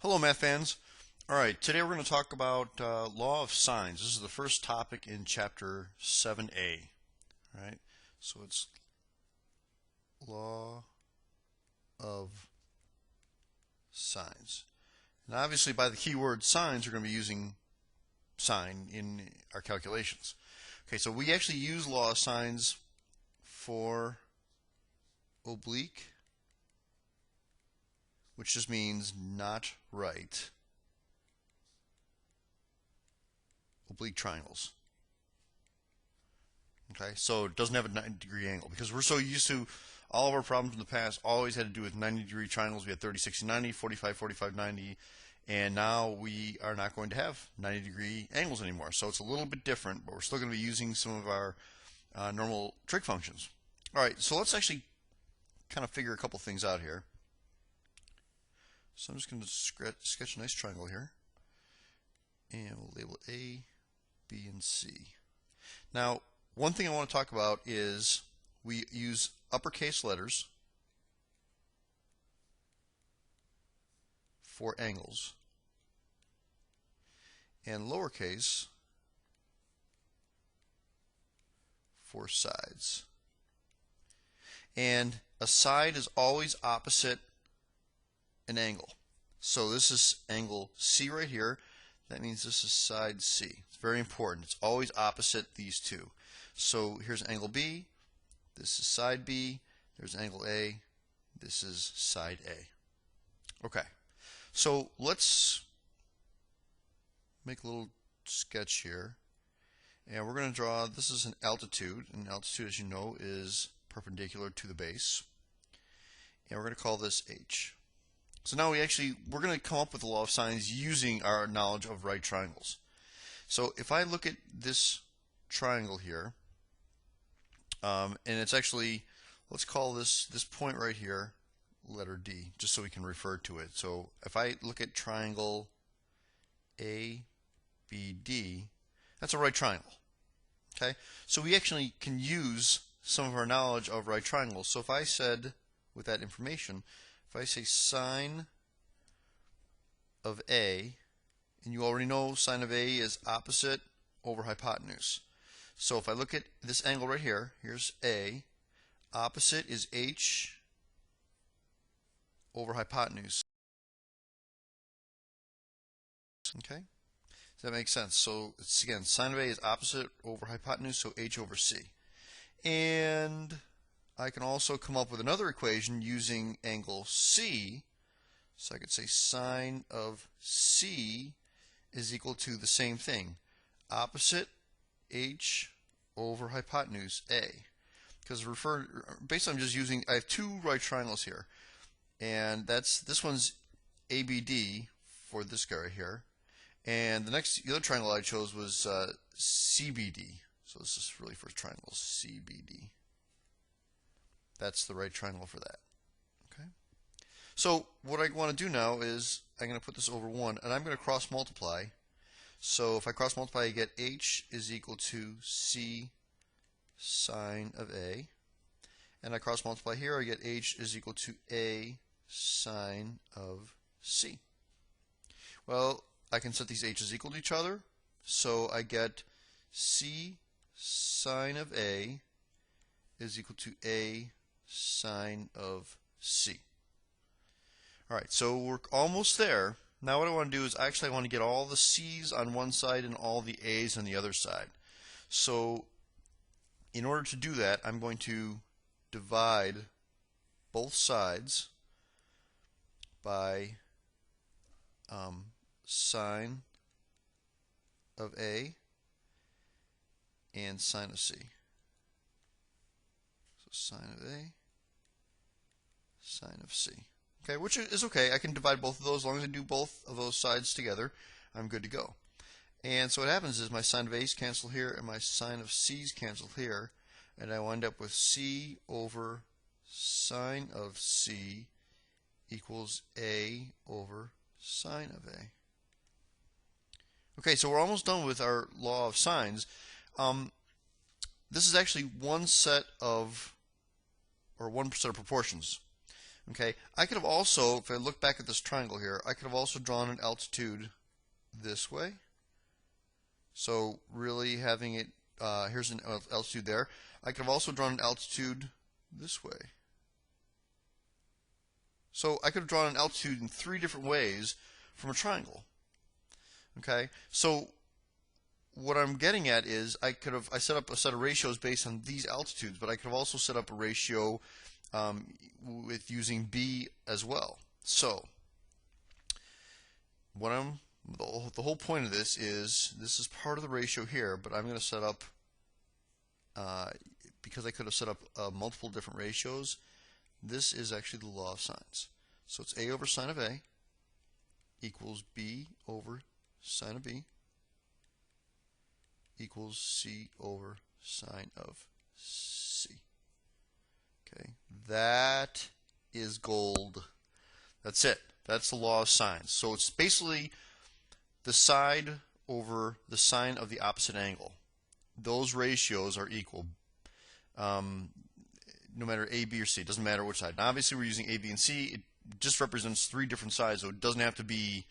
Hello, math fans. All right, today we're going to talk about law of sines. This is the first topic in chapter 7a. All right, so it's law of sines. And obviously, by the keyword sines, we're going to be using sine in our calculations. Okay, so we actually use law of sines for oblique, which just means not right, oblique triangles. Okay, so it doesn't have a 90-degree angle because we're so used to all of our problems in the past always had to do with 90-degree triangles. We had 30, 60, 90, 45, 45, 90, and now we are not going to have 90-degree angles anymore. So it's a little bit different, but we're still going to be using some of our normal trig functions. All right, so let's actually kind of figure a couple things out here. So I'm just going to sketch a nice triangle here, and we'll label A, B, and C. Now, one thing I want to talk about is we use uppercase letters for angles and lowercase for sides. And a side is always opposite an angle. So this is angle C right here. That means this is side C. It's very important. It's always opposite these two. So here's angle B. This is side B. There's angle A. This is side A. Okay. So let's make a little sketch here. And we're going to draw, this is an altitude. And altitude, as you know, is perpendicular to the base. And we're going to call this H. So now we're going to come up with the law of sines using our knowledge of right triangles. So if I look at this triangle here, and it's actually, let's call this point right here letter D, just so we can refer to it. So if I look at triangle ABD, that's a right triangle. Okay, so we actually can use some of our knowledge of right triangles. So if I said, with that information, if I say sine of A, and you already know sine of A is opposite over hypotenuse. So if I look at this angle right here, here's A, opposite is H over hypotenuse. Okay? Does that make sense? So it's, again, sine of A is opposite over hypotenuse, so H over C. And I can also come up with another equation using angle C. So I could say sine of C is equal to the same thing, opposite H over hypotenuse A. Because basically I'm just using, I have two right triangles here. And this one's ABD for this guy right here. And the other triangle I chose was CBD. So this is really for triangles, CBD. That's the right triangle for that. Okay. So what I want to do now is I'm going to put this over 1, and I'm going to cross multiply. So if I cross multiply, I get H is equal to C sine of A. And I cross multiply here, I get H is equal to A sine of C. Well, I can set these H's equal to each other. So I get C sine of A is equal to A sine of C. Alright, so we're almost there. Now what I want to do is I want to get all the C's on one side and all the A's on the other side. So in order to do that, I'm going to divide both sides by sine of A and sine of C. So sine of A, sine of C. Okay, which is okay. I can divide both of those. As long as I do both of those sides together, I'm good to go. And so what happens is my sine of A's cancel here and my sine of C's cancel here, and I wind up with C over sine of C equals A over sine of A. Okay, so we're almost done with our law of sines. This is actually one set of proportions. Okay, I could have also, if I look back at this triangle here, I could have also drawn an altitude this way. So really having it, here's an altitude there. I could have also drawn an altitude this way. So I could have drawn an altitude in 3 different ways from a triangle. Okay, so what I'm getting at is I set up a set of ratios based on these altitudes, but I could have also set up a ratio with using B as well. So the whole point of this is part of the ratio here, but I'm going to set up because I could have set up multiple different ratios. This is actually the law of sines. So it's A over sine of A equals B over sine of B equals C over sine of C. Okay, that is gold. That's it. That's the law of sines. So it's basically the side over the sine of the opposite angle. Those ratios are equal. No matter A, B, or C. It doesn't matter which side. Now, obviously, we're using A, B, and C. It just represents 3 different sides, so it doesn't have to be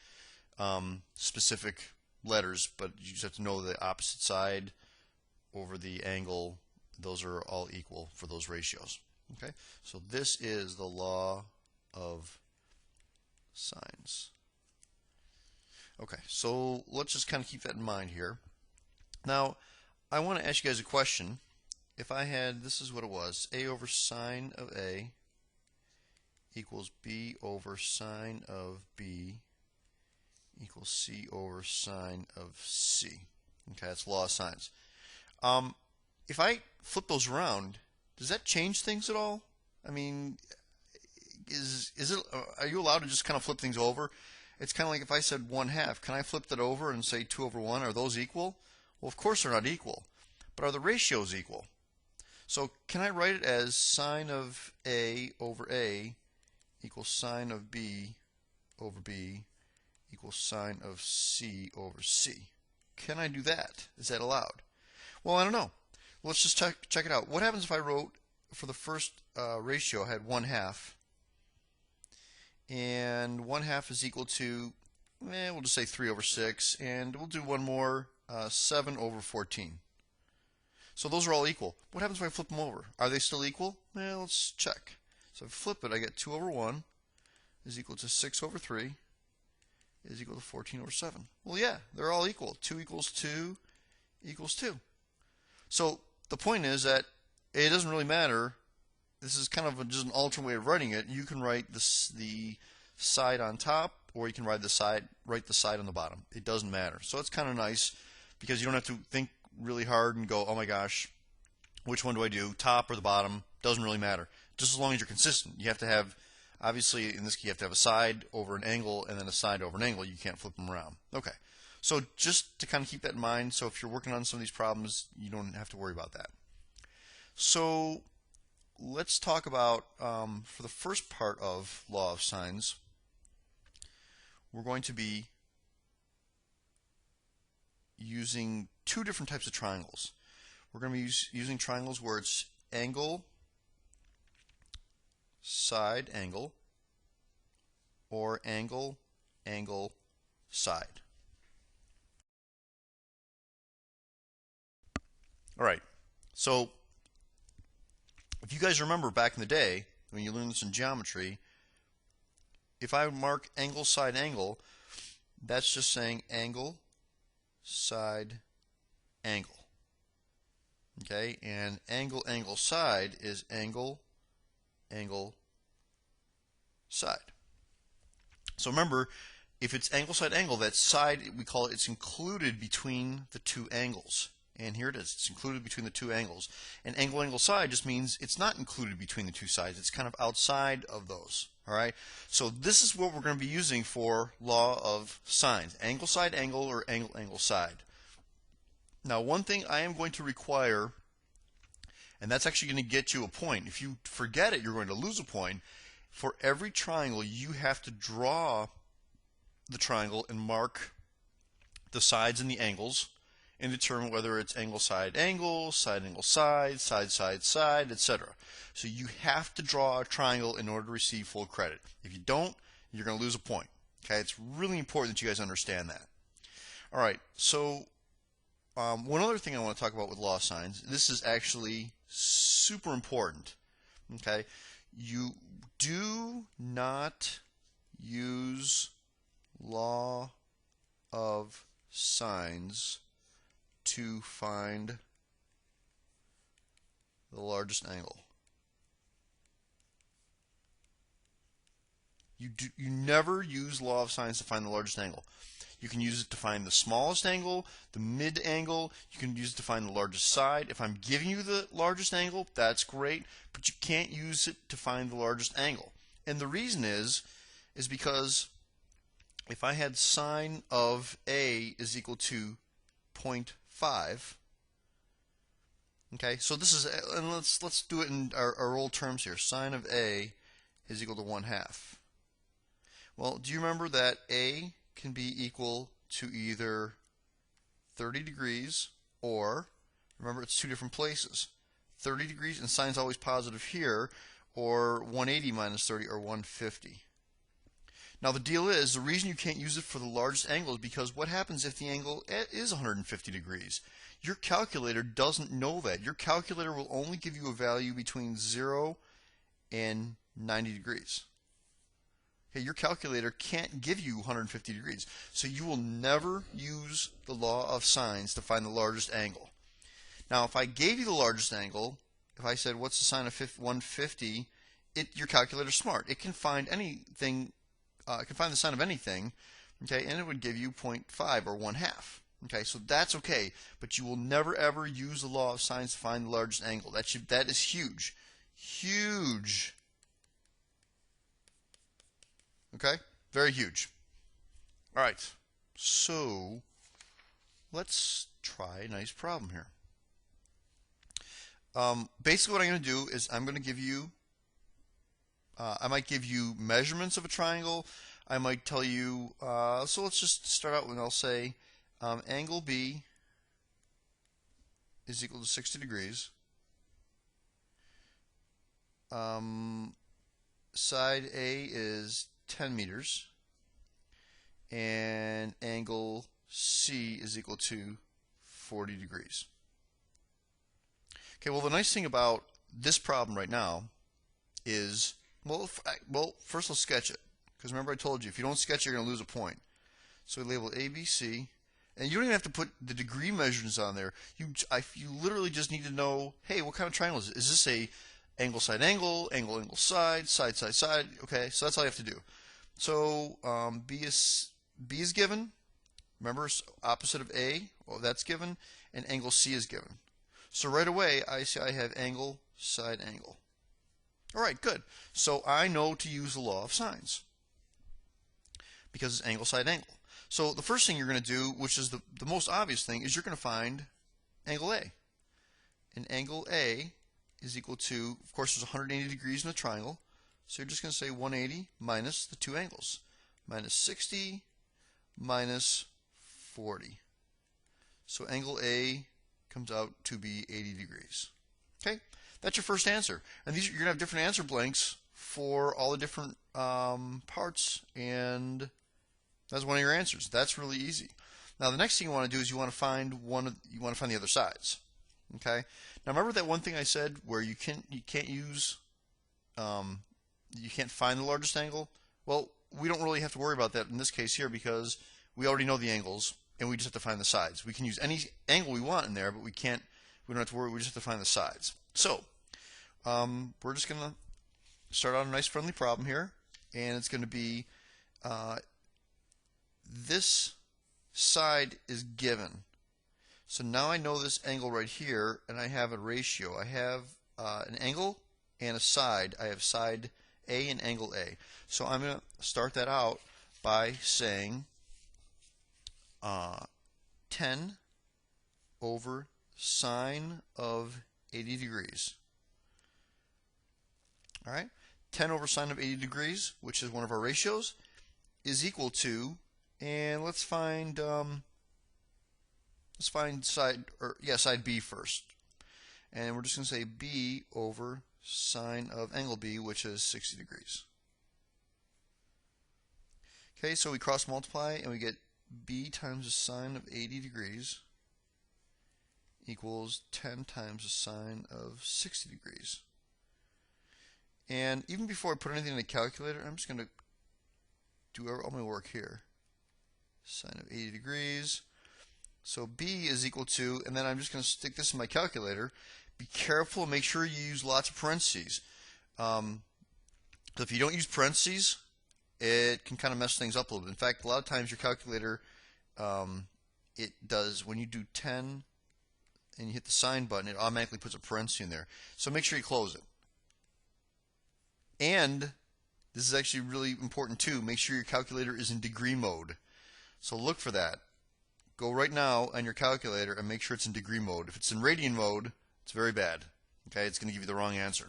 specific letters, but you just have to know the opposite side over the angle. Those are all equal for those ratios. Okay, so this is the law of sines. Okay, so let's just kind of keep that in mind here. Now, I want to ask you guys a question. If I had, this is what it was, A over sine of A equals B over sine of B equals C over sine of C. Okay, that's law of sines. If I flip those around, does that change things at all? I mean, are you allowed to just kind of flip things over? It's kind of like if I said 1/2. Can I flip that over and say 2 over 1? Are those equal? Well, of course they're not equal. But are the ratios equal? So can I write it as sine of A over A equals sine of B over B equals sine of C over C? Can I do that? Is that allowed? Well, I don't know. Let's just check it out. What happens if I wrote, for the first ratio, I had 1/2. And 1/2 is equal to, we'll just say 3 over 6. And we'll do one more, 7 over 14. So those are all equal. What happens if I flip them over? Are they still equal? Well, let's check. So if I flip it, I get 2 over 1 is equal to 6 over 3 is equal to 14 over 7. Well, yeah, they're all equal. 2 equals 2 equals 2. So the point is that it doesn't really matter. This is kind of just an alternate way of writing it. You can write the side on top, or you can write the side on the bottom. It doesn't matter. So it's kind of nice because you don't have to think really hard and go, oh my gosh, which one do I do, top or the bottom? Doesn't really matter. Just as long as you're consistent. You have to have, obviously in this case, you have to have a side over an angle and then a side over an angle. You can't flip them around. Okay, so just to kind of keep that in mind, so if you're working on some of these problems, you don't have to worry about that. So let's talk about, for the first part of law of sines, we're going to be using 2 different types of triangles. We're going to be using triangles where it's angle, side, angle, or angle, angle, side. All right, so if you guys remember back in the day, when you learned this in geometry, if I mark angle, side, angle, that's just saying angle, side, angle. Okay, and angle, angle, side is angle, angle, side. So remember, if it's angle, side, angle, that side, we call it, it's included between the 2 angles. And here it is. It's included between the 2 angles. And angle, angle, side just means it's not included between the 2 sides. It's kind of outside of those. All right? So this is what we're going to be using for law of sines. Angle, side, angle, or angle, angle, side. Now, one thing I am going to require, and that's actually going to get you a point. If you forget it, you're going to lose a point. For every triangle, you have to draw the triangle and mark the sides and the angles, and determine whether it's angle, side, angle, side, angle, side, side, side, side, etc. So you have to draw a triangle in order to receive full credit. If you don't, you're going to lose a point. Okay, it's really important that you guys understand that. All right, so one other thing I want to talk about with law of sines, this is actually super important. Okay, you do not use law of sines to find the largest angle. You never use law of sines to find the largest angle. You can use it to find the smallest angle, the mid angle. You can use it to find the largest side. If I'm giving you the largest angle, that's great, but you can't use it to find the largest angle. And the reason is because if I had sine of A is equal to 0.5, okay, so this is, and let's do it in our old terms here. Sine of A is equal to 1/2. Well, do you remember that A can be equal to either 30 degrees or, remember, it's two different places. 30 degrees, and sine's always positive here, or 180 minus 30, or 150. Now the deal is, the reason you can't use it for the largest angle is because what happens if the angle is 150 degrees? Your calculator doesn't know that. Your calculator will only give you a value between 0 and 90 degrees. Okay, your calculator can't give you 150 degrees. So you will never use the law of sines to find the largest angle. Now if I gave you the largest angle, if I said what's the sine of 150, your calculator's smart. It can find anything. It can find the sine of anything, okay, and it would give you 0.5 or 1/2. Okay, so that's okay, but you will never ever use the law of sines to find the largest angle. That is huge, huge. Okay, very huge. All right, so let's try a nice problem here. Basically, what I'm going to do is I'm going to give you. I might give you measurements of a triangle. I might tell you, so let's just start out with, I'll say angle B is equal to 60 degrees. Side A is 10 meters. And angle C is equal to 40 degrees. Okay, well, the nice thing about this problem right now is, well, first let's sketch it. Because remember I told you, if you don't sketch it, you're going to lose a point. So we label A, B, C. And you don't even have to put the degree measurements on there. You literally just need to know, hey, what kind of triangle is it? Is this a angle, side, angle, angle, angle, side, side, side, side? Okay, so that's all you have to do. So B is given. Remember, opposite of A, well, that's given. And angle C is given. So right away, I see I have angle, side, angle. All right, good. So I know to use the law of sines because it's angle, side, angle. So the first thing you're going to do, which is the most obvious thing, is you're going to find angle A. And angle A is equal to, of course, there's 180 degrees in a triangle. So you're just going to say 180 minus the two angles. Minus 60 minus 40. So angle A comes out to be 80 degrees. Okay, that's your first answer. And these, you're going to have different answer blanks for all the different parts, and that's one of your answers. That's really easy. Now the next thing you want to do is you want to find the other sides. Okay. Now remember that one thing I said where you can't find the largest angle? Well, we don't really have to worry about that in this case here because we already know the angles and we just have to find the sides. We can use any angle we want in there, but we don't have to worry. We just have to find the sides. So we're just going to start out a nice friendly problem here, and it's going to be this side is given. So now I know this angle right here, and I have a ratio. I have an angle and a side. I have side A and angle A. So I'm going to start that out by saying 10 over sine of 80 degrees. All right? 10 over sine of 80 degrees, which is one of our ratios, is equal to, and let's find Let's find side B first. And we're just going to say B over sine of angle B, which is 60 degrees. Okay, so we cross multiply and we get B times the sine of 80 degrees equals 10 times the sine of 60 degrees. And even before I put anything in the calculator, I'm just going to do all my work here. Sine of 80 degrees. So B is equal to, and then I'm just going to stick this in my calculator. Be careful, make sure you use lots of parentheses. So if you don't use parentheses, it can kind of mess things up a little bit. In fact, a lot of times your calculator, it does, when you do 10 and you hit the sign button, it automatically puts a parenthesis in there. So make sure you close it. And this is actually really important too, make sure your calculator is in degree mode. So look for that. Go right now on your calculator and make sure it's in degree mode. If it's in radian mode, it's very bad. Okay, it's going to give you the wrong answer.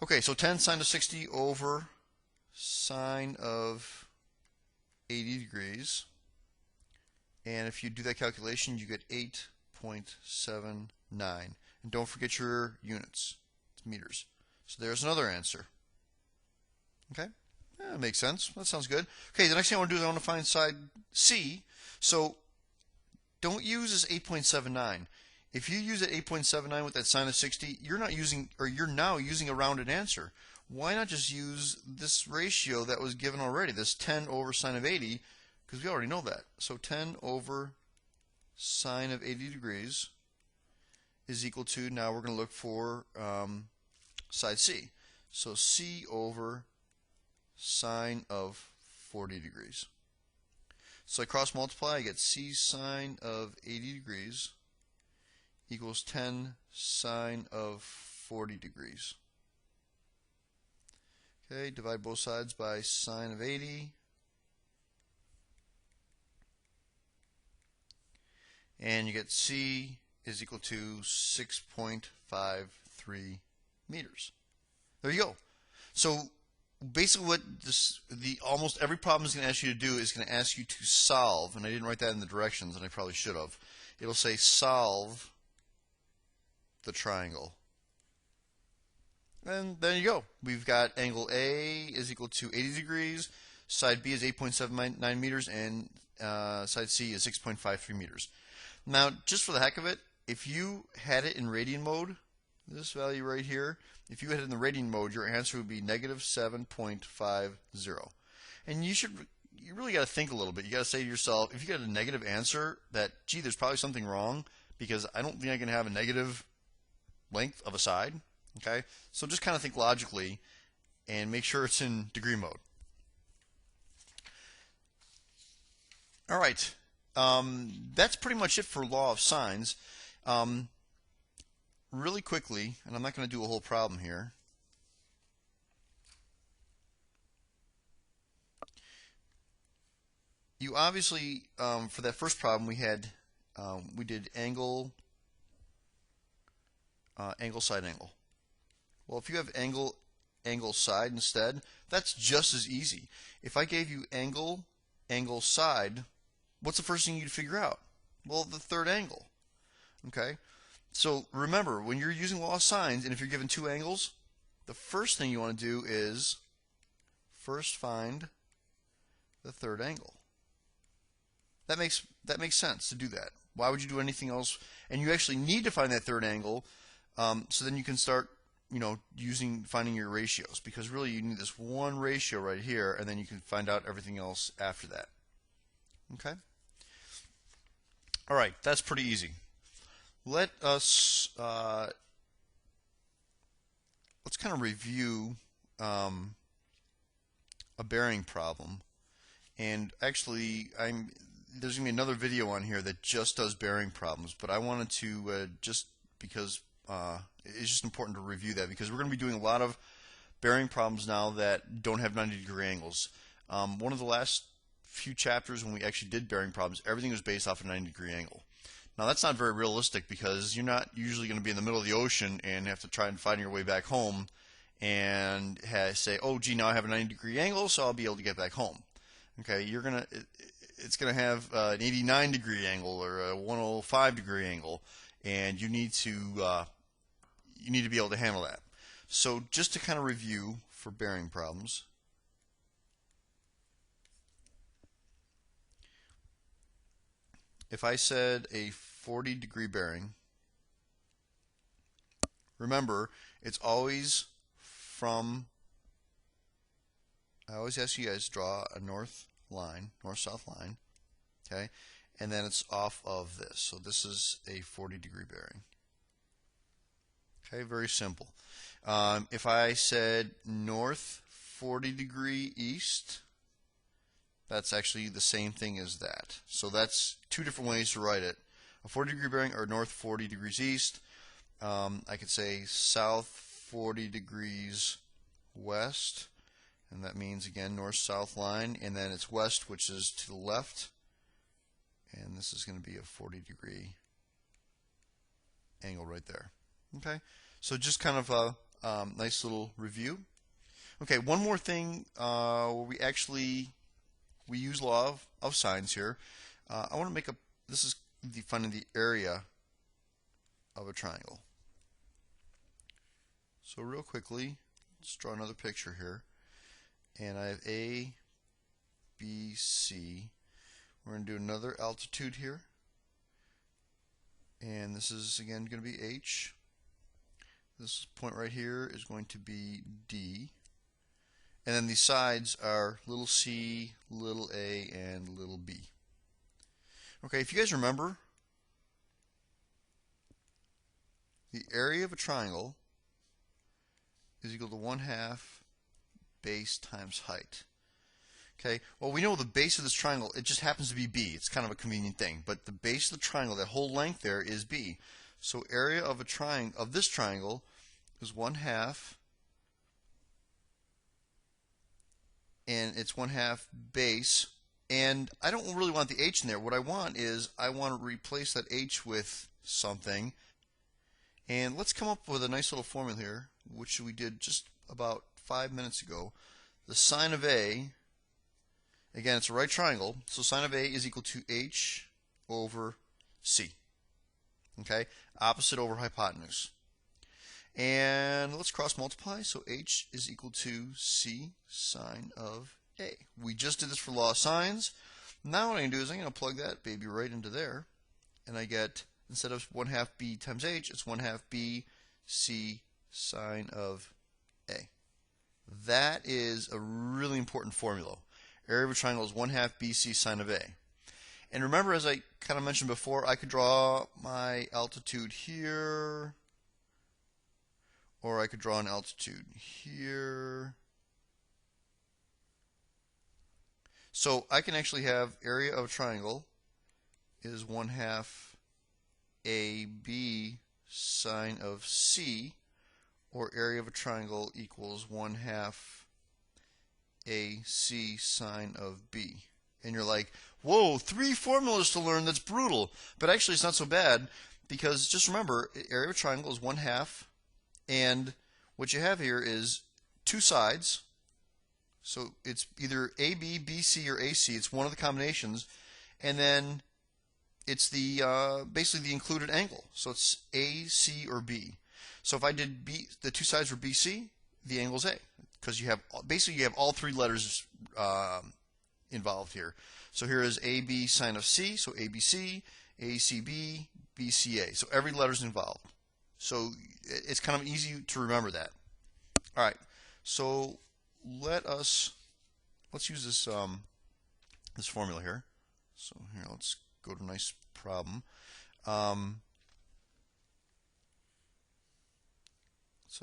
Okay, so 10 sine of 60 over sine of 80 degrees. And if you do that calculation, you get 8.79. And don't forget your units. It's meters. So there's another answer. Okay? Yeah, that makes sense. That sounds good. Okay, the next thing I want to do is I want to find side C. So don't use this 8.79. If you use that 8.79 with that sine of 60, you're now using a rounded answer. Why not just use this ratio that was given already, this 10 over sine of 80, because we already know that. So 10 over sine of 80 degrees is equal to, now we're going to look for side C. So C over sine of 40 degrees. So I cross multiply, I get C sine of 80 degrees equals 10 sine of 40 degrees. Okay, divide both sides by sine of 80. And you get C is equal to 6.53 meters. There you go. So basically what almost every problem is going to ask you to do is going to ask you to solve, and I didn't write that in the directions, and I probably should have. It'll say solve the triangle. And there you go. We've got angle A is equal to 80 degrees, side B is 8.79 meters, and side C is 6.53 meters. Now, just for the heck of it, if you had it in radian mode, this value right here, if you had it in the radian mode, your answer would be negative 7.50. And you really got to think a little bit. You got to say to yourself, if you got a negative answer, that, gee, there's probably something wrong, because I don't think I can have a negative length of a side. Okay, so just kind of think logically and make sure it's in degree mode. All right, that's pretty much it for law of sines. Really quickly, and I'm not going to do a whole problem here. You obviously, for that first problem, we did angle, side angle. Well, if you have angle, side instead, that's just as easy. If I gave you angle, side, what's the first thing you'd figure out? Well, the third angle. Okay? So remember, when you're using law of sines, and if you're given two angles, the first thing you want to do is first find the third angle. That makes sense to do that. Why would you do anything else? And you actually need to find that third angle, so then you can start, finding your ratios, because really you need this one ratio right here, and then you can find out everything else after that. Okay? All right, that's pretty easy. Let us let's kind of review a bearing problem, and actually there's going to be another video on here that just does bearing problems, but I wanted to just because it's just important to review that, because we're going to be doing a lot of bearing problems now that don't have 90-degree angles. One of the last few chapters when we actually did bearing problems, everything was based off a 90-degree angle. Now that's not very realistic, because you're not usually going to be in the middle of the ocean and have to try and find your way back home and say, oh gee, now I have a 90-degree angle, so I'll be able to get back home. Okay, it's going to have an 89-degree angle or a 105-degree angle, and you need to be able to handle that. So just to kind of review for bearing problems, if I said a 40-degree bearing, remember it's always from, I always ask you guys to draw a north-south line, okay, and then it's off of this. So this is a 40-degree bearing. Okay, very simple. If I said north 40-degree east, that's actually the same thing as that. So that's two different ways to write it. A 40-degree bearing or north 40 degrees east. I could say south 40 degrees west, and that means again north-south line, and then it's west, which is to the left, and this is going to be a 40-degree angle right there. Okay, so just kind of a nice little review. Okay, one more thing where we use law of sines here. I want to make this is finding the area of a triangle. So real quickly, let's draw another picture here. And I have A, B, C. We're going to do another altitude here. And this is again going to be H. This point right here is going to be D. And then these sides are little c, little a, and little b. Okay, if you guys remember, the area of a triangle is equal to 1/2 base times height. Okay, well, we know the base of this triangle, it just happens to be b. It's kind of a convenient thing, but the base of the triangle, that whole length there, is b. So area of this triangle is 1/2, and it's 1/2 base. And I don't really want the h in there. What I want is I want to replace that h with something. And let's come up with a nice little formula here, which we did just about 5 minutes ago. The sine of A, again, it's a right triangle, so sine of A is equal to h over c. Okay, opposite over hypotenuse. And let's cross multiply, so h is equal to c sine of A. We just did this for law of sines. Now what I'm going to do is I'm going to plug that baby right into there, and I get, instead of 1/2 b times h, it's 1/2 b c sine of A. That is a really important formula. Area of a triangle is 1/2 bc sine of A. And remember, as I kind of mentioned before, I could draw my altitude here, or I could draw an altitude here. So I can actually have area of a triangle is 1/2 AB sine of C, or area of a triangle equals 1/2 AC sine of B. And you're like, whoa, 3 formulas to learn, that's brutal. But actually it's not so bad, because just remember, area of a triangle is 1/2, and what you have here is 2 sides. So it's either AB, BC, or AC. It's one of the combinations. And then it's basically the included angle. So it's A, C, or B. So if I did B, the 2 sides were BC, the angle's A, because you have all 3 letters involved here. So here is AB sine of C, so ABC, ACB, BCA. So every letter's involved. So it's kind of easy to remember that. All right. So let's use this this formula here. So here, let's go to a nice problem. So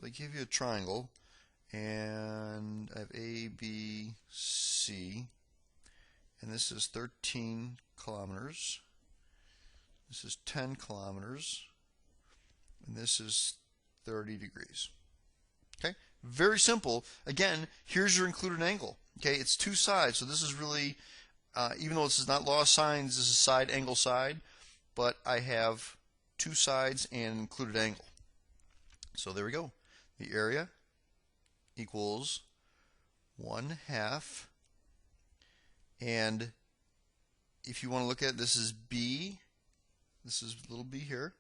they give you a triangle, and I have A, B, C, and this is 13 kilometers. This is 10 kilometers, and this is 30 degrees. Okay, very simple. Again, here's your included angle. Okay, it's 2 sides, so this is really, even though this is not law of sines, this is side angle side, but I have 2 sides and included angle. So there we go. The area equals 1/2, and if you want to look at it, this is B, this is little b here,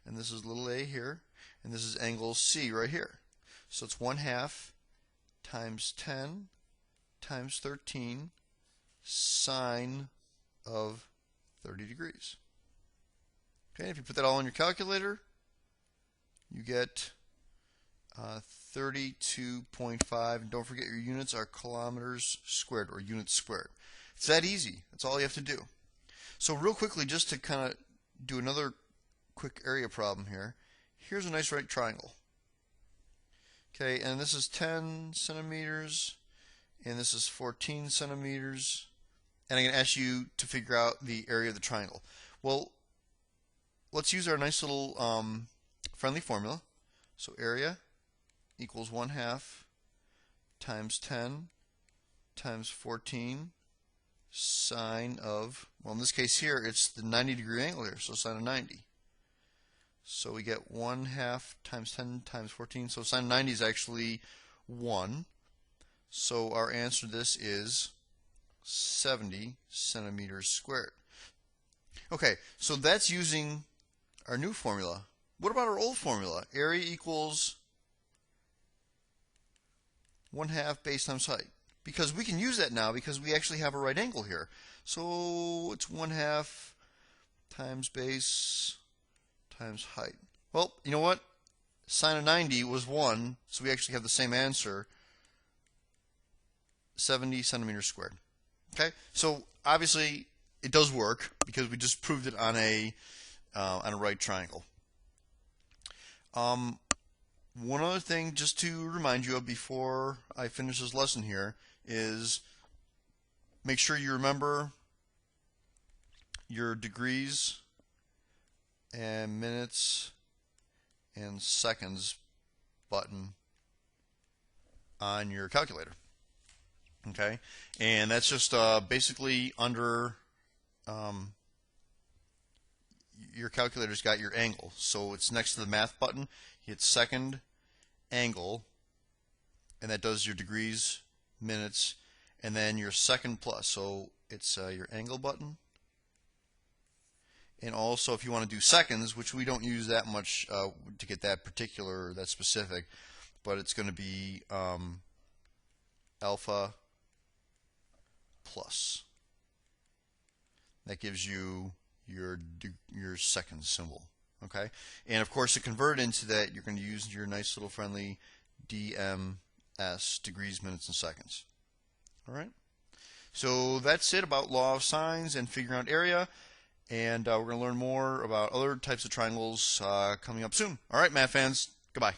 and this is little a here, and this is angle C right here. So it's 1/2 times 10 times 13 sine of 30 degrees. Okay, if you put that all in your calculator, you get 32.5, and don't forget your units are kilometers squared, or units squared. It's that easy. That's all you have to do. So real quickly, just to kind of do another quick area problem here, here's a nice right triangle. Okay, and this is 10 centimeters, and this is 14 centimeters, and I'm going to ask you to figure out the area of the triangle. Well, let's use our nice little friendly formula. So area equals 1/2 times 10 times 14 sine of, well, in this case here, it's the 90-degree angle here, so sine of 90. So we get 1/2 times 10 times 14, so sine of 90 is actually 1. So our answer to this is 70 centimeters squared. Okay, so that's using our new formula. What about our old formula? Area equals 1/2 base times height. Because we can use that now because we actually have a right angle here. So it's 1/2 times base times height. Well, you know what? Sine of 90 was 1, so we actually have the same answer, 70 centimeters squared. Okay, so obviously it does work because we just proved it on a right triangle. One other thing just to remind you of before I finish this lesson here is make sure you remember your degrees and minutes and seconds button on your calculator. Okay, and that's just basically under your calculator's got your angle, so it's next to the math button. Hit second, angle, and that does your degrees, minutes, and then your second plus. So it's your angle button. And also, if you want to do seconds, which we don't use that much to get that particular, that specific, but it's going to be alpha plus. That gives you your seconds symbol. Okay, and of course to convert into that, you're going to use your nice little friendly DMS, degrees, minutes, and seconds. All right, so that's it about law of sines and figuring out area, and we're going to learn more about other types of triangles coming up soon. All right, math fans, goodbye.